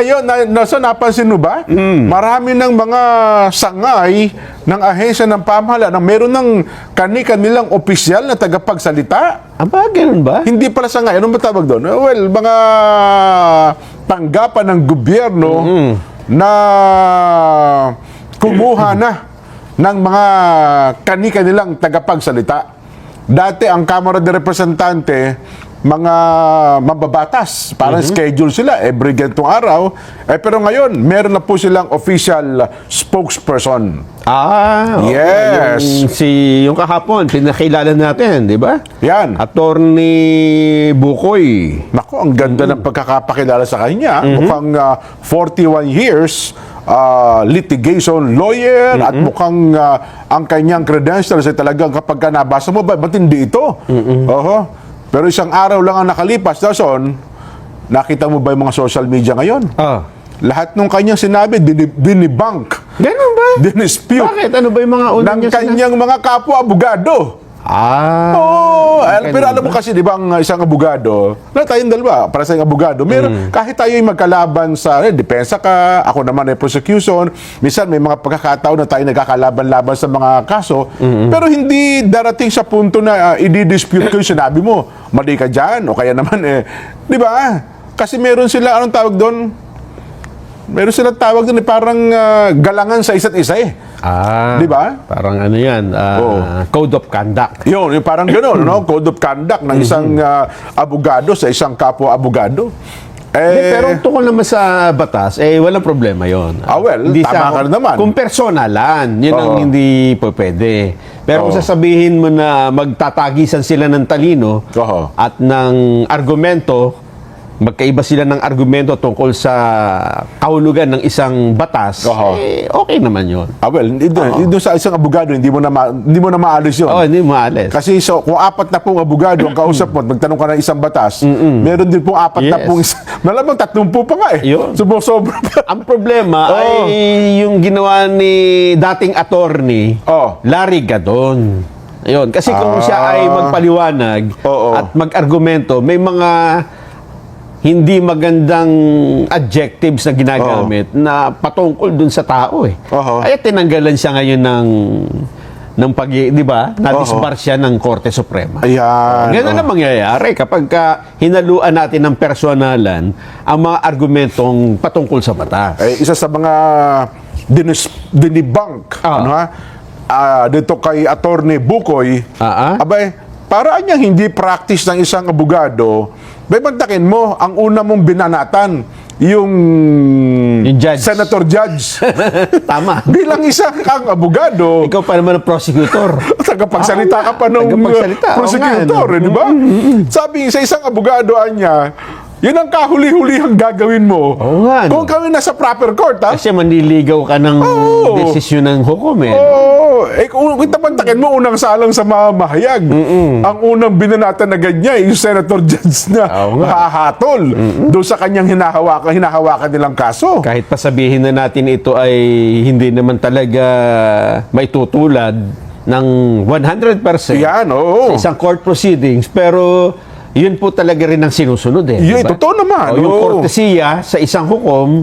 Ngayon, napansin mo ba? Marami ng mga sangay ng ahensya ng pamahalaan na meron ng kanilang opisyal na tagapagsalita. Aba, ganun ba? Hindi pala sangay. Anong ba tawag doon? Well, mga tanggapan ng gobyerno na kumuha na ng mga kanilang tagapagsalita. Dati, ang Kamara de Representante, mga mababatas. Parang schedule sila every ganitong araw. Pero ngayon, meron na po silang official spokesperson. Yes. Yung kahapon, pinakilala natin, di ba? Yan. Attorney Bukoy. Naku, ang ganda ng pagkakapakilala sa kanya. Mukhang 41 years litigation lawyer at mukhang ang kanyang credentials ay talagang kapag nabasa mo ba, matindi ito. Pero isang araw lang ang nakalipas, Dawson, nakita mo ba yung mga social media ngayon? Lahat ng kanyang sinabi, dinibunk. Ganun ba? Dinispute. Bakit? Ano ba yung mga unang ng kanyang mga kapwa-abogado. Pero alam mo kasi, di ba, ang isang abogado, na tayong dalawa, para sa abogado, meron, kahit tayo yung magkalaban sa, depensa ka, ako naman ay prosecution, minsan may mga pagkakataon na tayo nagkakalaban-laban sa mga kaso, pero hindi darating sa punto na i-dispute ko yung sinabi mo, mali ka dyan, o kaya naman, di ba? Kasi meron sila, anong tawag doon? Meron silang tawag doon, parang galangan sa isa't isa Di ba? Parang ano yan, code of conduct. Yung parang gano'n, no? Code of conduct ng isang abogado sa isang kapwa-abogado. Pero tungkol naman sa batas, walang problema yon. Well, hindi tama ka naman. Kung personalan, yun ang hindi po pwede. Pero kung sasabihin mo na magtatagisan sila ng talino at ng argumento, magkaiba sila ng argumento tungkol sa kahulugan ng isang batas, okay naman yun. Doon sa isang abogado, hindi mo na maalis yun. Hindi mo maalis. Kasi kung 40 abogado ang kausap mo, magtanong ka ng isang batas, meron din pong 40 malamang 30 pa nga Sobra pa. Ang problema ay yung ginawa ni dating attorney, Larry Gadon. Ayun. Kasi kung siya ay magpaliwanag at mag-argumento, may mga hindi magandang adjectives na ginagamit na patungkol dun sa tao Ay tinanggalan siya ngayon ng di ba? Na-disbar siya ng Korte Suprema. Ganun na mangyayari kapag hinaluan natin ng personalan ang mga argumentong patungkol sa batas. Isa sa mga dinibunk dito kay Attorney Bukoy, paraan niyang hindi practice ng isang abogado. Bantakin mo, ang una mong binanatan, yung judge. Senator Judge. Tama. Bilang isang kang abogado. Ikaw pa naman ang prosecutor. Tagapagsalita ka pa ng prosecutor, di ba? Sabi sa isang abogado niya, yun ang kahuli-hulihang gagawin mo. Kung kami nasa proper court, Kasi manliligaw ka ng desisyon ng hukom kung itapantakin mo, unang salang sa mamahayag. Ang unang binanatan na ganyan, yung Senator Judge na hahatol doon sa kanyang hinahawakan nilang kaso. Kahit pasabihin na natin ito ay hindi naman talaga maitutulad ng 100% sa isang court proceedings, pero yun po talaga rin ang sinusunod diba? Totoo naman. Yung kortesiya sa isang hukom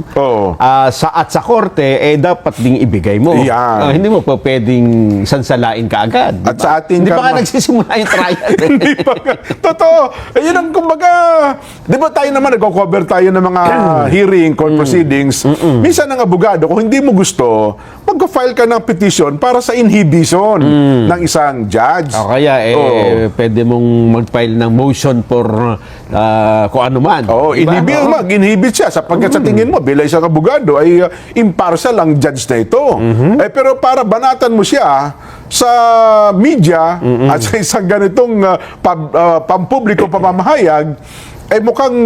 sa korte, dapat ding ibigay mo. Hindi mo pa pwedeng sansalain ka agad. Diba? At sa ating hindi pa nga nagsisimula yung trial. Hindi pa nga. Totoo. Yun ang kumbaga, di ba tayo naman nagko-cover tayo ng mga hearing, court proceedings. Minsan ng abogado, kung hindi mo gusto, mag-file ka ng petition para sa inhibition ng isang judge. Kaya pwede mong mag-file ng motion for kung ano man. Diba? Inhibit siya sapagkat sa tingin mo bilang isang abogado ay impartial ang judge na ito. Pero para banatan mo siya sa media at sa isang ganitong pampubliko pamamahayag, mukhang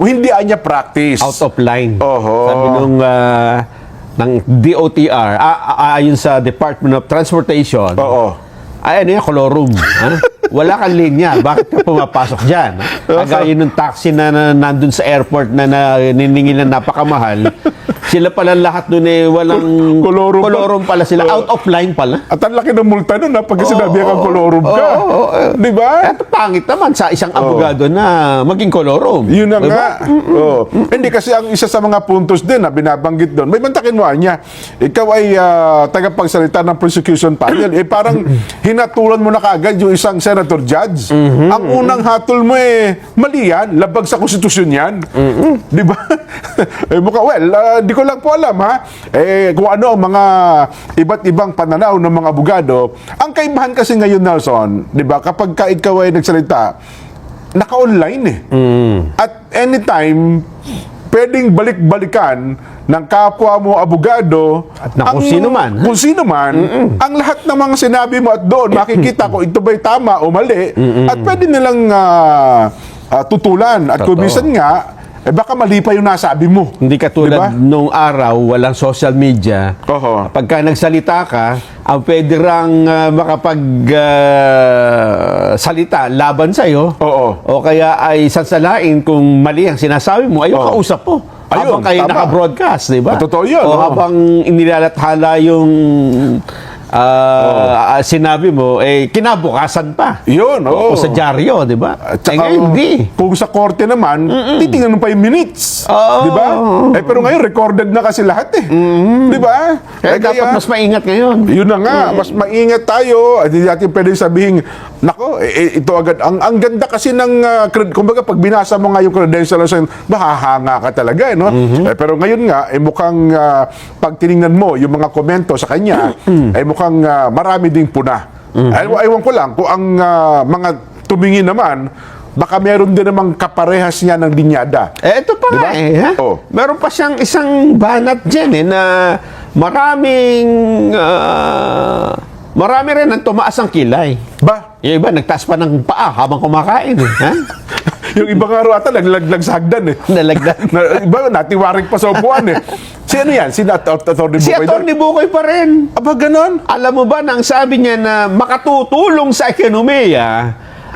hindi niya practice. Out of line. Sabi nung ng DOTR, ayon sa Department of Transportation, ano yan, kolorum. Wala kang linya. Bakit ka pumapasok dyan? Kagaya ng taxi na nandun sa airport na niningil na napakamahal, Sila pala lahat doon walang Kolorum pa. kolorum pala sila. Out of line pala. At ang laki ng multa nun, pag sinabi kang kolorum ka. Di ba? At pangit naman sa isang abogado na maging kolorum. Yun na Diba? nga. Oo. Hindi kasi ang isa sa mga puntos din na binabanggit doon, may bantakinwaan niya. Ikaw ay tagapagsalita ng prosecution panel. Parang hinatulan mo na kaagad yung isang senator judge. Ang unang hatol mo mali yan. Labag sa konstitusyon yan. Di ba? Di ko lang po alam ha. Kung ano ang mga iba't ibang pananaw ng mga abogado. Ang kaibahan kasi ngayon, Nelson, di ba, kapag ka ikaw ay nagsalita, naka-online At anytime, pwedeng balik-balikan ng kapwa mo abogado at na kung sino man. Kung sino man, ang lahat ng mga sinabi mo at doon, makikita ko ito ba'y tama o mali. At pwede nilang tutulan. At kung minsan nga, baka mali pa yung nasabi mo. Hindi katulad Diba? nung araw, walang social media. Oho. Pagka nagsalita ka, ang pwede rang makapag-salita laban sa'yo. Oo. O kaya ay sansalain kung mali ang sinasabi mo, ay yung Oo. kausap mo. Ayun, Habang kayo tama. naka-broadcast, di ba? Totoo yun, O oo. habang inilalathala yung sinabi mo, kinabukasan pa. Yun, oo. O sa dyaryo, di ba? At saka, Ngayon, hindi. kung sa korte naman, titingnan mo pa yung minutes. Oo. Di ba? Pero ngayon, recorded na kasi lahat Di ba? Kaya dapat mas maingat ngayon. Yun na nga, mas maingat tayo. At hindi natin pwede sabihin, nako, ito agad. Ang ganda kasi ng, kumbaga, pag binasa mo nga yung credentials, mahahanga ka talaga, no? Pero ngayon nga, mukhang, pag tiningnan mo yung mga komento sa kanya, mukhang marami ding puna. Ewan ko lang, kung ang mga tumingin naman, baka meron din namang kaparehas niya ng linyada. Ito pa Diba? ha? Oh. Meron pa siyang isang banat dyan na marami rin ang tumaas ang kilay. Ba? Yung iba, nagtaas pa ng paa habang kumakain. Ha? Yung ibang araw ata, naglaglag sa hagdan Nalagdan. Iba, natiwarik pa sa upuan Si ano yan? Si Atty. Si Atty. Bukoy pa rin. Aba, ganon? Alam mo ba nang sabi niya na makatutulong sa ekonomiya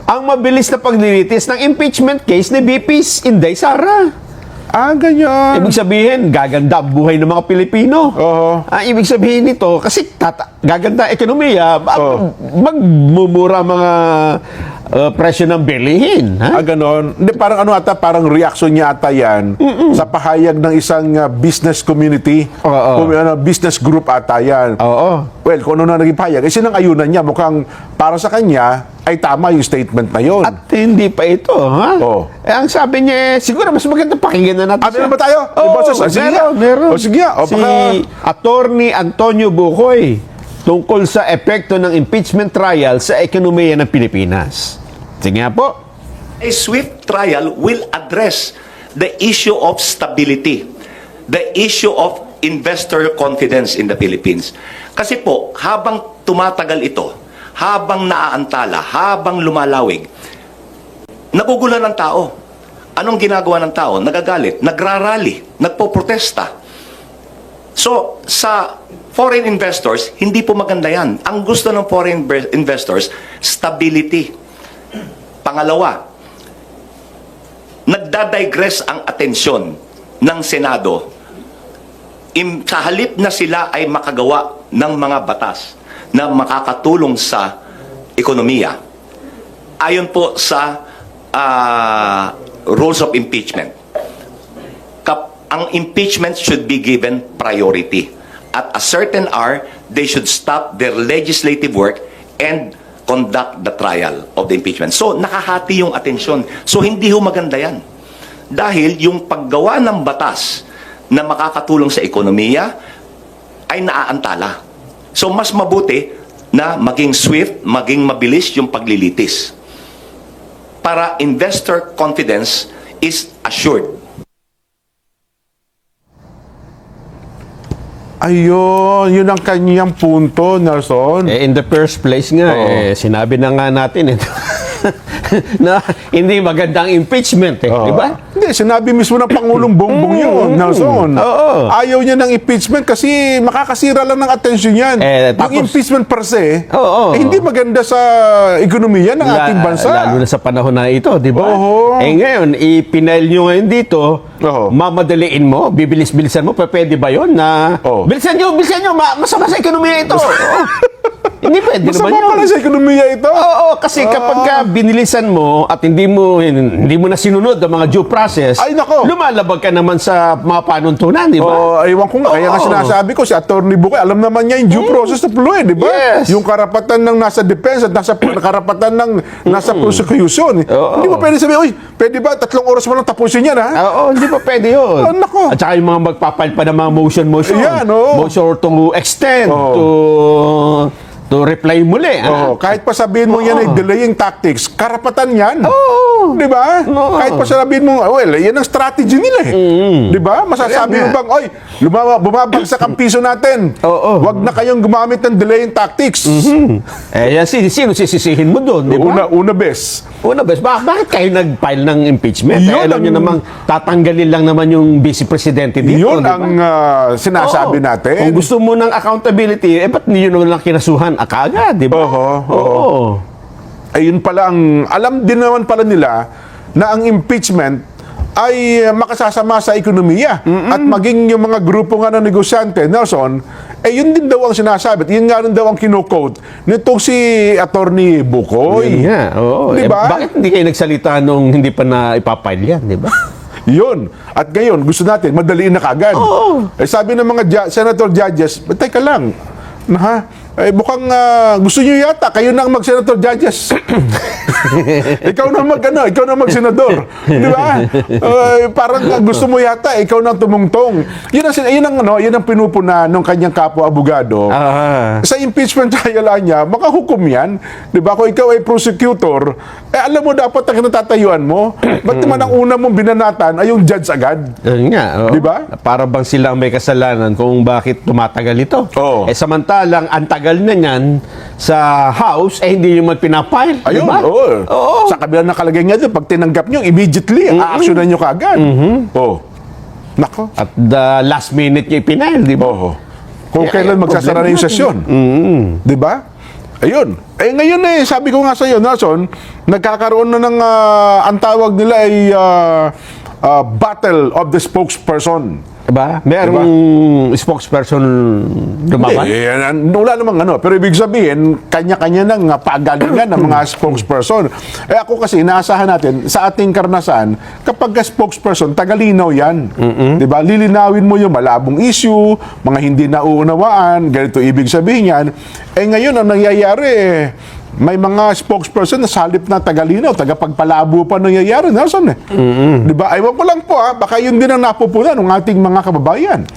ang mabilis na paglilitis ng impeachment case ni VP Inday Sara. Ganyan. Ibig sabihin, gaganda ang buhay ng mga Pilipino. Oo. Ibig sabihin nito, kasi gaganda ang ekonomiya, magmumura mga presyo ng bilihin. Ha? Ganon. Hindi, parang ano ata, parang reaction niya ata yan sa pahayag ng isang business community. Oo. Business group ata yan. Oo. Well, kung ano na naging pahayag, sinang-ayunan niya, mukhang para sa kanya, ay tama yung statement na yun. At hindi pa ito, ha? Oo. Ang sabi niya, siguro mas maganda pakinggan na natin Ano ba tayo? Oo, Boses, sige nga. meron. O, sige nga. O, Si baka- Attorney Antonio Bukoy tungkol sa epekto ng impeachment trial sa ekonomiya ng Pilipinas. Sige nga po. A swift trial will address the issue of stability, the issue of investor confidence in the Philippines. Kasi po, habang tumatagal ito, habang naaantala, habang lumalawig, nagugulan ng tao. Anong ginagawa ng tao? Nagagalit, nagrarally, nagpoprotesta. So, sa foreign investors, hindi po maganda yan. Ang gusto ng foreign investors, stability. Pangalawa, nagdadigress ang atensyon ng Senado sa halip na sila ay makagawa ng mga batas na makakatulong sa ekonomiya. Ayon po sa rules of impeachment, ang impeachment should be given priority. At a certain hour, they should stop their legislative work and conduct the trial of the impeachment. So, nakahati yung atensyon. So, hindi ho maganda yan. Dahil yung paggawa ng batas na makakatulong sa ekonomiya ay naaantala. So, mas mabuti na maging swift, maging mabilis yung paglilitis. Para investor confidence is assured. Ayun, yun ang kanyang punto, Nelson. In the first place nga, Oo. sinabi na nga natin ito. na hindi magandang impeachment eh, di ba? Hindi, sinabi mismo ng Pangulong Bongbong yun, Nelson. Oo. Ayaw niya ng impeachment kasi makakasira lang ng atensyon yan. Tapos- Yung impeachment per se, Oo. hindi maganda sa ekonomiya ng ating bansa. Lalo na sa panahon na ito, di ba? Oo. Ngayon, ipinail nyo ngayon dito, Oo. mamadaliin mo, bibilis-bilisan mo, pwede ba yun na, Oo. bilisan nyo, masama sa ekonomiya ito. Oo. Hindi pwede naman Masama yun. pala sa ekonomiya ito. Oo, kasi kapag ka binilisan mo at hindi mo na sinunod ang mga due process, Ay, nako. lumalabag ka naman sa mga panuntunan, di ba? Oh, ewan ko nga. Kaya nga Oo. sinasabi ko, si Atty. Bukoy, alam naman niya yung due process of law, di ba? Yes. Yung karapatan ng nasa defense at karapatan ng nasa prosecution. Oo. Hindi mo pwede sabihin, uy, pwede ba 3 oras mo lang tapusin yan, ha? Oo, hindi pa pwede yun. Ah, nako. At saka yung mga magpapile pa ng mga motion. Yan, oo. Motion to extend, to reply muli. Oo, kahit pa sabihin mo yan ay delaying tactics, karapatan yan. Oo. Di ba? Oo. Kahit pa sabihin mo, well, yan ang strategy nila eh. Di ba? Masasabi mo Kaya nga. bang, oy, bumabagsak ang piso natin. Oo. Huwag na kayong gumamit ng delaying tactics. Yan, sino sisisihin mo doon, di ba? Una bes. Una, bakit kayo nag-file ng impeachment? Yun Alam nyo ang- namang tatanggalin lang naman yung vice presidente dito, Yun di ba? ang sinasabi Oo. natin. Kung gusto mo ng accountability, ba't hindi nyo naman lang kinasuhan kaagad, di ba? Oo. Ayun pala ang, alam din naman pala nila na ang impeachment ay makasasama sa ekonomiya. At maging yung mga grupo nga ng negosyante, Nelson, yun din daw ang sinasabi. At yun nga rin daw ang kino-quote nitong si Atty. Bukoy. Yun nga, oo. Di ba? Bakit hindi kayo nagsalita nung hindi pa na ipapile yan, di ba? Yun. At ngayon, gusto natin, madaliin na kagad. Oo. Sabi ng mga senator judges, teka lang, mukhang gusto nyo yata, kayo na ang mag-senator judges. ikaw na mag-senador. Di ba? Parang gusto mo yata, ikaw na ang tumungtong. Yun ang pinupuna ng kanyang kapwa-abogado. Sa impeachment trial niya, makahukom yan. Di ba? Kung ikaw ay prosecutor, alam mo dapat ang natatayuan mo. Ba't naman ang una mong binanatan ay yung judge agad? Yun nga, oo. Di ba? Para bang sila ang may kasalanan kung bakit tumatagal ito. Oo. Samantalang ang tagal na niyan sa House, hindi nyo man pinapile. Ayun, di ba? oo. Sa kabila nakalagay nga doon, pag tinanggap nyo, immediately, a-actionan nyo kagad. Oo. Nako. At the last minute nyo ipinail, di ba? Oo. Kung Kaya kailan yung magsasara na problema yung sesyon. Di ba? Ayun. Ngayon sabi ko nga sa iyo, Nelson, nagkakaroon na ng, ang tawag nila ay Battle of the Spokesperson. Diba? Merong spokesperson lumaban? Wala namang pero ibig sabihin, kanya-kanya ng pagalingan ng mga spokesperson. Ako kasi, inaasahan natin, sa ating karanasan, kapag spokesperson, tagalinaw yan. Diba? Lilinawin mo yung malabong issue, mga hindi nauunawaan, ganito ibig sabihin yan. Ngayon, ang nangyayari, may mga spokesperson na sa halip na tagalinaw, tagapagpalabo pa nangyayari, Nelson eh. Diba? Aywan ko lang po baka yun din ang napupunan ng ating mga kababayan.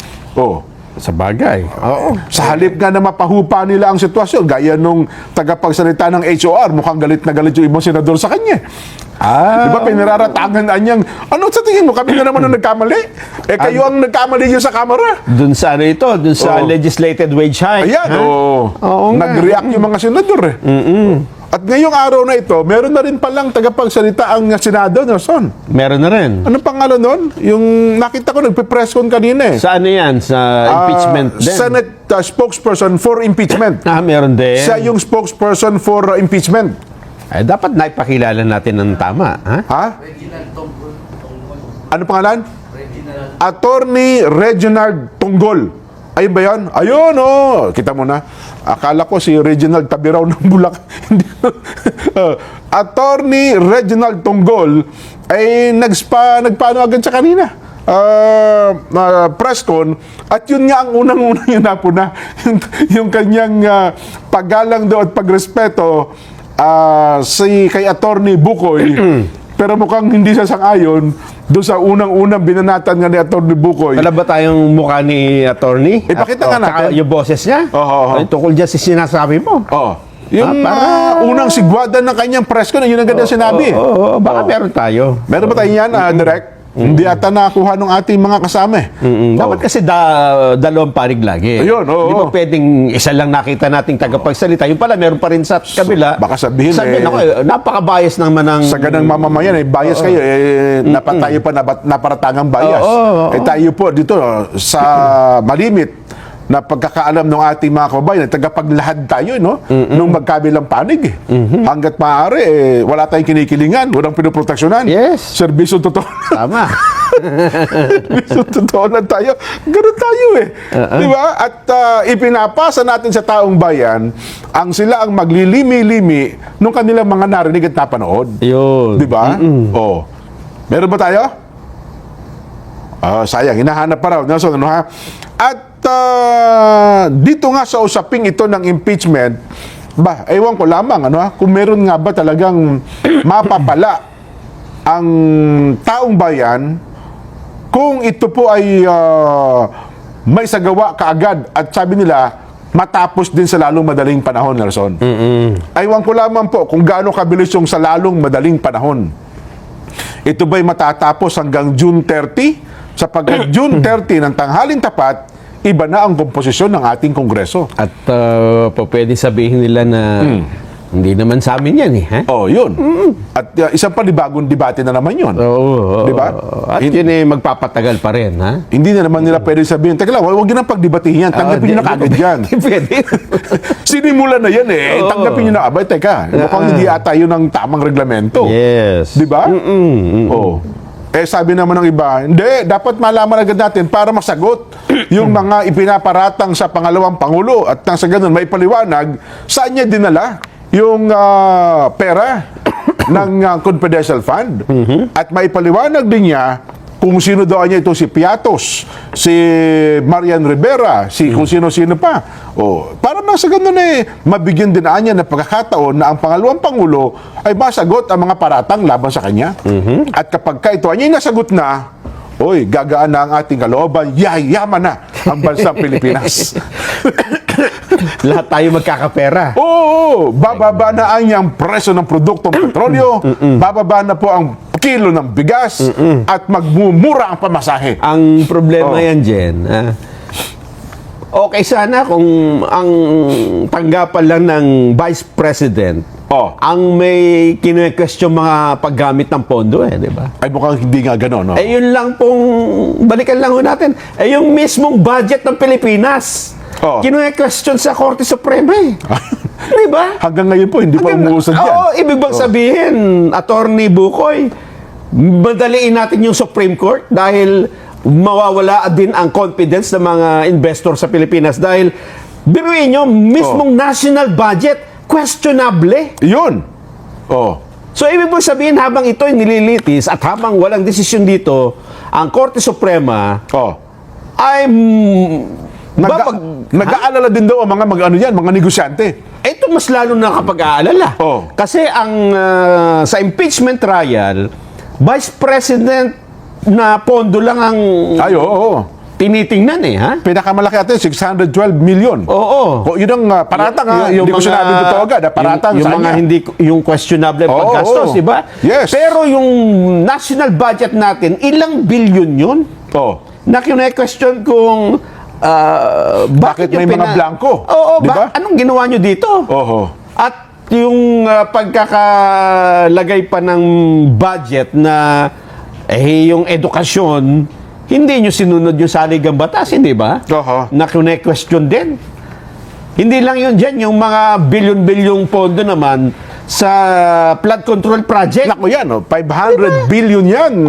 Sa bagay. Oo. Sa halip nga na mapahupa nila ang sitwasyon, gaya nung tagapagsalita ng HOR, mukhang galit na galit yung ibang senador sa kanya. Diba, pinararatangan niyang, ano sa tingin mo, kami na naman ang nagkamali? Kayo ang nagkamali niyo sa kamera. Dun sa dun sa legislated wage hike. Ayan, Oo nga. nag-react yung mga senador eh. At ngayong araw na ito, meron na rin palang tagapagsalita ang Senado, Nelson. Meron na rin. Anong pangalan nun? Yung nakita ko, nagpe-press con kanina eh. Sa yan? Sa impeachment din? Senate spokesperson for impeachment. Meron din. Siya yung spokesperson for impeachment. Dapat naipakilala natin ng tama. Ha? Ano pangalan? Attorney Reginald Tunggol. Ayun ba yan? Ayun, kita mo na. Akala ko si Reginald Tabiraw ng Bulacan. Attorney Reginald Tunggol ay nagpaano agad sa kanina. Press con. At yun nga ang unang-unang yun napuna. yung kanyang paggalang daw at pagrespeto kay Attorney Bukoy. Pero mukhang hindi siya sang-ayon doon sa unang-unang binanatan nga ni Attorney Bukoy. Wala ba tayong mukha ni attorney? Ipakita nga natin. Yung boses niya? Oo. Tungkol dyan sa sinasabi mo. Yung unang sigwada ng kanyang press con, yun ang ganda sinabi. Baka meron tayo. Meron ba tayo yan, Direk? Hindi ata nakuha ng ating mga kasama eh. Dapat kasi dalawang panig lagi. Ayun, oo. Di ba pwedeng isa lang nakita nating tagapagsalita. Yung pala, meron pa rin sa kabila. Baka sabihin ako, napaka-bias naman ng... Sa ganang mamamayan, bias kayo, napatayo pa naparatangang bias. Tayo po dito, sa malimit na pagkakaalam ng ating mga kababayan, tagapaglahad tayo, no? Nung magkabilang panig. Hanggat maaari, wala tayong kinikilingan, walang pinoproteksyonan. Yes. Serbisyo totoo. Tama. Serbisyo totoo na tayo. Ganun tayo eh. Di ba? At ipinapasa natin sa taong bayan ang sila ang maglilimi-limi nung kanilang mga narinig at napanood. Yun. Di ba? Oh. Meron ba tayo? Sayang, hinahanap pa raw. Nelson, ano ha? At dito nga sa usaping ito ng impeachment, ewan ko lamang, ano ha? Kung meron nga ba talagang mapapala ang taong bayan kung ito po ay may sagawa kaagad at sabi nila, matapos din sa lalong madaling panahon, Nelson. Ewan ko lamang po kung gaano kabilis yung sa lalong madaling panahon. Ito ba'y matatapos hanggang June 30? Sapagkat June 30 ng tanghaling tapat, iba na ang komposisyon ng ating Kongreso. At pwede sabihin nila na hindi naman sa amin yan eh. Ha? Yun. At isang panibagong debate na naman yun. Oo. Di ba? At yun magpapatagal pa rin, ha? Hindi na naman nila pwede sabihin, teka lang, huwag nyo nang pagdebatihin yan. Tanggapin nyo na kagad yan. Pwede. Sinimula na yan eh. Tanggapin nyo na, teka, mukhang hindi ata yun ang tamang reglamento. Yes. Di ba? Sabi naman ng iba, hindi, dapat malaman agad natin para masagot yung mga ipinaparatang sa pangalawang Pangulo at nang sa ganun may paliwanag saan niya dinala yung pera ng confidential fund at may paliwanag din niya kung sino daw niya ito, si Piatos, si Marian Rivera, si kung sino-sino pa. Para nang sa ganun mabigyan din niya ng pagkakataon na ang pangalawang Pangulo ay masagot ang mga paratang laban sa kanya. At kapag ito niya nasagot na, gagaan na ang ating kalooban, yayaman na ang bansang Pilipinas. Lahat tayo magkakapera. Bababa na ang presyo ng produktong petrolyo, bababa na po ang kilo ng bigas, at magmumura ang pamasahe. Ang problema yan, Jen, okay sana kung ang tanggapan lang ng Vice President ang may kine-question mga paggamit ng pondo di ba? Ay mukhang hindi nga gano'n, no? Yun lang pong, balikan lang ho natin, yung mismong budget ng Pilipinas, kine-question sa Korte Suprema di ba? Hanggang ngayon po, hindi pa umuusad yan. Ibig bang sabihin, Attorney Bukoy, madaliin natin yung Supreme Court dahil mawawala din ang confidence ng mga investor sa Pilipinas dahil biruin nyo, mismong national budget, questionable. Yun. So, ibig bang sabihin, habang ito'y nililitis at habang walang desisyon dito, ang Korte Suprema ay nag-aalala din daw ang mga negosyante. Ito mas lalo nakapag-aalala. Kasi ang sa impeachment trial, Vice President na pondo lang ang tinitingnan ha? Pinakamalaki atin, 612 million. Yun ang paratang yung hindi ko sinabing totoo agad. Paratang yung mga hindi, yung questionable paggastos, di ba? Yes. Pero yung national budget natin, ilang billion yun? Na kine-question kung bakit may mga blanco? Diba? Anong ginawa nyo dito? At yung pagkakalagay pa ng budget na yung edukasyon, hindi nyo sinunod yung saligang batas, hindi ba? Na kine-question din. Hindi lang yun dyan, yung mga bilyon-bilyong pondo naman sa flood control project. Naku yan, 500 billion yan.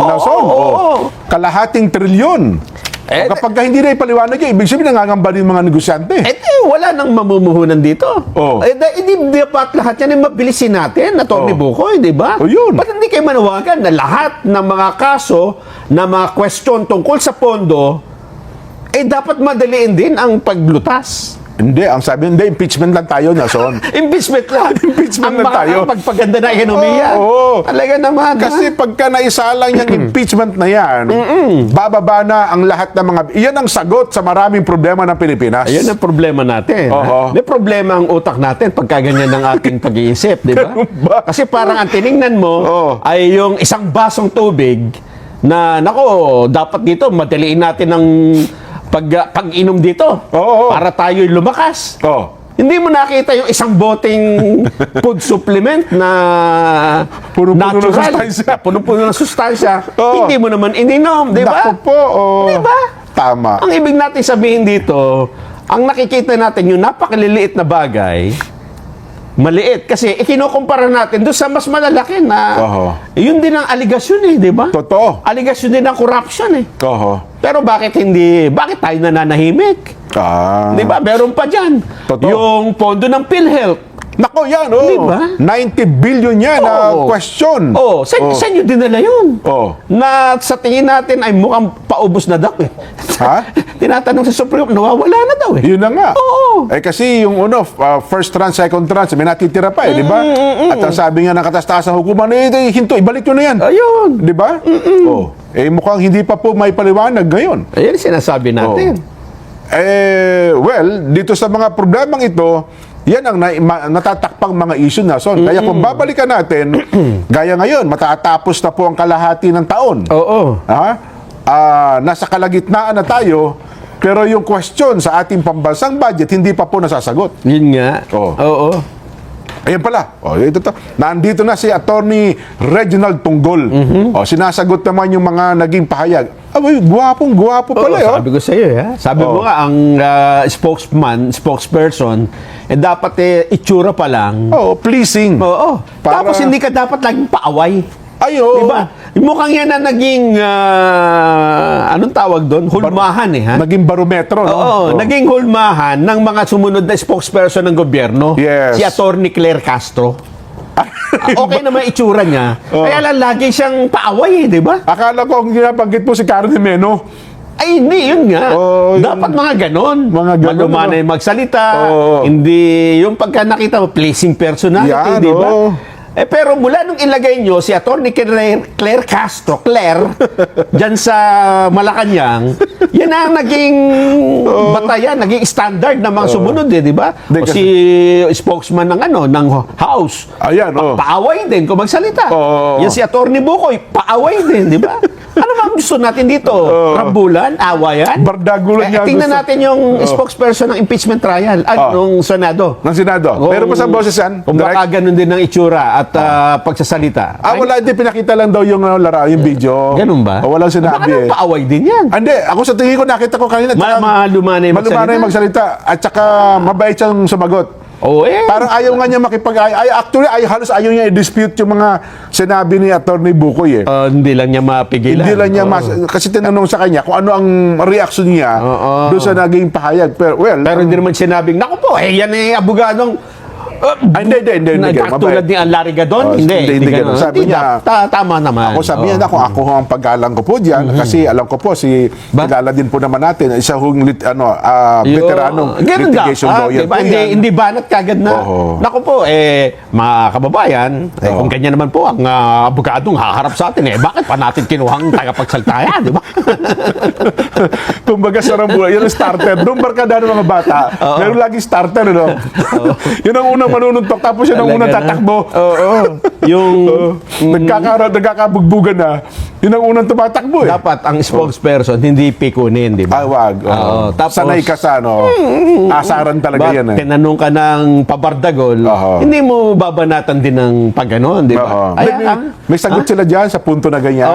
Kalahating trilyon. Kapag hindi na ipaliwanag yan, ibig sabihin nangangamba din mga negosyante. Wala nang mamumuhunan dito. Hindi dapat lahat yan ay mabilisin natin, Atty. Bukoy, di ba? Yun. Ba't hindi kayo manawagan na lahat ng mga kaso, na mga question tungkol sa pondo, dapat madaliin din ang paglutas. Hindi, ang sabi, impeachment lang tayo, Nelson. Impeachment lang. Impeachment lang tayo. Ang pagpaganda na ekonomiya. Talaga naman. Kasi pagka naisalang yung impeachment na yan, bababa na ang lahat ng mga... Iyan ang sagot sa maraming problema ng Pilipinas. Ayan ang problema natin. May problema ang utak natin pagka ganyan ng ating pag-iisip, di ba? Kasi parang ang tiningnan mo ay yung isang basong tubig na nako, dapat dito madaliin natin ang pag-inom dito Oo. para tayo'y lumakas. Oh. Hindi mo nakita yung isang boteng food supplement na Punong-puno ng natural. sustansya. Punong-puno ng sustansya. Oo. Hindi mo naman ininom, di ba? Naku po. Oh. Di ba? Tama. Ang ibig natin sabihin dito, ang nakikita natin yung napakaliliit na bagay, maliit. Kasi ikinukumpara natin doon sa mas malalaki na Oho. yun din ang aligasyon di ba? Totoo. Aligasyon din ng corruption Oho. Pero bakit tayo nananahimik? Ah. Di ba? Meron pa dyan. Totoo. Yung pondo ng PhilHealth. Nako yan, oh. Di ba? 90 billion yan na Oo. question. Oh, saan nyo dinala yun? Oh. Na sa tingin natin ay mukhang paubos na daw eh. Ha? Tinatanong sa Supreme, nawawala na daw eh. Yun na nga. Oo. Eh kasi yung first tranche, second tranche, may natitira pa di ba? At ang sabi nga ng kataas-taasang hukuman, hinto, ibalik nyo na yan. Ayun. Di ba? Oh. Eh mukhang hindi pa po may paliwanag ngayon. Ayun sinasabi natin. Well, dito sa mga problemang ito, yan ang natatakpang mga issue na. So, kaya kung babalikan natin, gaya ngayon, matatapos na po ang kalahati ng taon. Oo. Nasa kalagitnaan na tayo, pero yung question sa ating pambansang budget, hindi pa po nasasagot. Yun nga. Oo. Oo. Ayan pala. Ito to. Nandito na si Attorney Reginald Tunggol. Sinasagot naman yung mga naging pahayag. Guwapong-guwapo pala. Oo, sabi ko sa iyo, sabi mo nga, ang spokesperson, dapat itsura pa lang. Pleasing. Oo. Para- Tapos hindi ka dapat laging paaway. Ayo. Diba? Mukhang yan na naging, anong tawag doon? Hulmahan Naging barometro, no? Oo, naging hulmahan ng mga sumunod na spokesperson ng gobyerno. Yes. Si Attorney Claire Castro. Okay naman itsura niya. Kaya lang lagi siyang paaway, di ba? Akala ko ang ginabanggit mo si Karen Meno. Ay, hindi, yun nga. Yun. Dapat mga ganon. Mga ganon, Malumanay magsalita. Oo. Hindi, yung pagka nakita mo, pleasing personality, Yan, di ba? oo. Pero mula nung ilagay nyo si Atty. Claire Castro, dyan sa Malacanang, yan ang naging batayan, naging standard ng mga sumunod, di ba? O si spokesman ng House, Ayan, paaway din kung magsalita. Oo. Yan si Atty. Bukoy, paaway din, di ba? Ano ba ang gusto natin dito? Rambulan? Awayan? Bardagulan niya Tingnan gusto. natin yung spokesperson ng impeachment trial nung Senado. Ng Senado. Pero pa sa boses yan? Kung baka ganun din ang itsura at pagsasalita. Wala, hindi. Pinakita lang daw yung yung video. Ganun ba? Walang sinabi Baka paaway din yan. Hindi. Ako sa tingin ko, nakita ko kanina. Malumanay magsalita. At saka mabait siyang sumagot. Oo Parang ayaw nga niya actually, halos ayaw niya i-dispute yung mga sinabi ni Atty. Bukoy hindi lang niya mapigilan. Hindi lang niya kasi tinanong sa kanya kung ano ang reaksyon niya doon sa naging pahayag. Pero hindi naman sinabing, naku po, yan abogadong hindi. Katulad ni Larry Gadon? Hindi ganun. Sabi niya, tama naman. ako sabi niya, kung ako ang paggalang ko po diyan, kasi alam ko po kilala din po naman natin isa hong veteranong litigation lawyer po yan. Hindi banat kagad na. Naku po, mga kababayan, kung ganyan naman po ang abogadong haharap sa atin, bakit pa natin kinuhang tagapagsalita yan, di ba? Kumbaga sa Rambulan, yun ang starter. Doon barkada ng mga bata. Meron lagi starter, no? Yun ang unang manununtok, tapos yun ang unang tatakbo. Yung nagkakabugbugan na, yun ang unang tumatakbo dapat ang spokesperson hindi pikunin, di ba? Wag. Tapos, sanay ka sa asaran talaga yan. Tinanong ka ng pabardagol, hindi mo babanatan din ng pag-ganon, di ba? May sagot sila dyan sa punto na ganyan.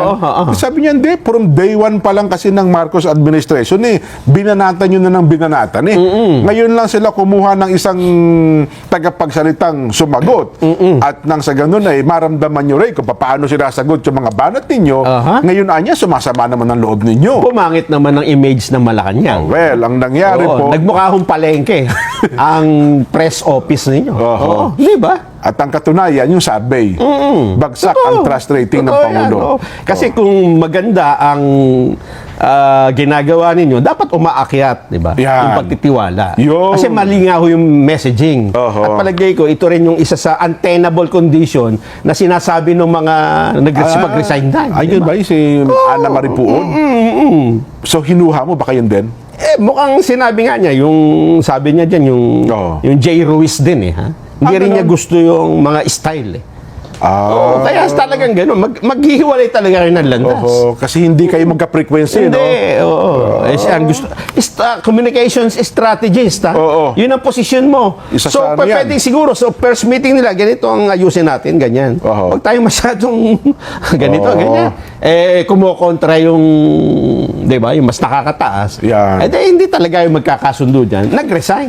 Sabi niya, hindi, from day one pa lang kasi ng Marcos administration, binanatan yun na ng binanatan. Ngayon lang sila kumuha ng isang tagapagsalitang sumagot. At nang sa ganun maramdaman nyo rin kung paano sinasagot yung mga banat ninyo. Ngayon anya, sumasama naman ang loob ninyo. Pumangit naman ang image ng Malacanang. Well, ang nangyari po, nagmukha hong palengke ang press office ninyo. Di ba? at ang katunayan, yung survey. Bagsak ang trust rating ng Pangulo. Kasi kung maganda ang ginagawa ninyo, dapat umaakyat, di ba? Yan. Yung pagtitiwala. Yung- Kasi malingaw yung messaging. At palagay ko, ito rin yung isa sa untenable condition na sinasabi ng mga nag-resign din. Ayun ba yung si Ana Marie Puon? So, hinuha mo, baka yun din? Mukhang sinabi nga niya, yung sabi niya dyan, yung J. Ruiz din ha? Hindi rin niya gusto yung mga style Oo, kaya talagang gano'n. Maghihiwalay talaga rin ng landas. Kasi hindi kayo magka-frequency, no? Hindi, oo. Ang gusto, communications strategist, ha? Oo. Yun ang posisyon mo. Isa So, sa ano yan? pwedeng siguro, first meeting nila, ganito ang ayusin natin, ganyan. Oo. Huwag tayong masyadong ganito, Oo. ganyan. Kumokontra yung, di ba, yung mas nakakataas. Yan. Hindi talaga yung magkakasundo dyan. Nag-resign.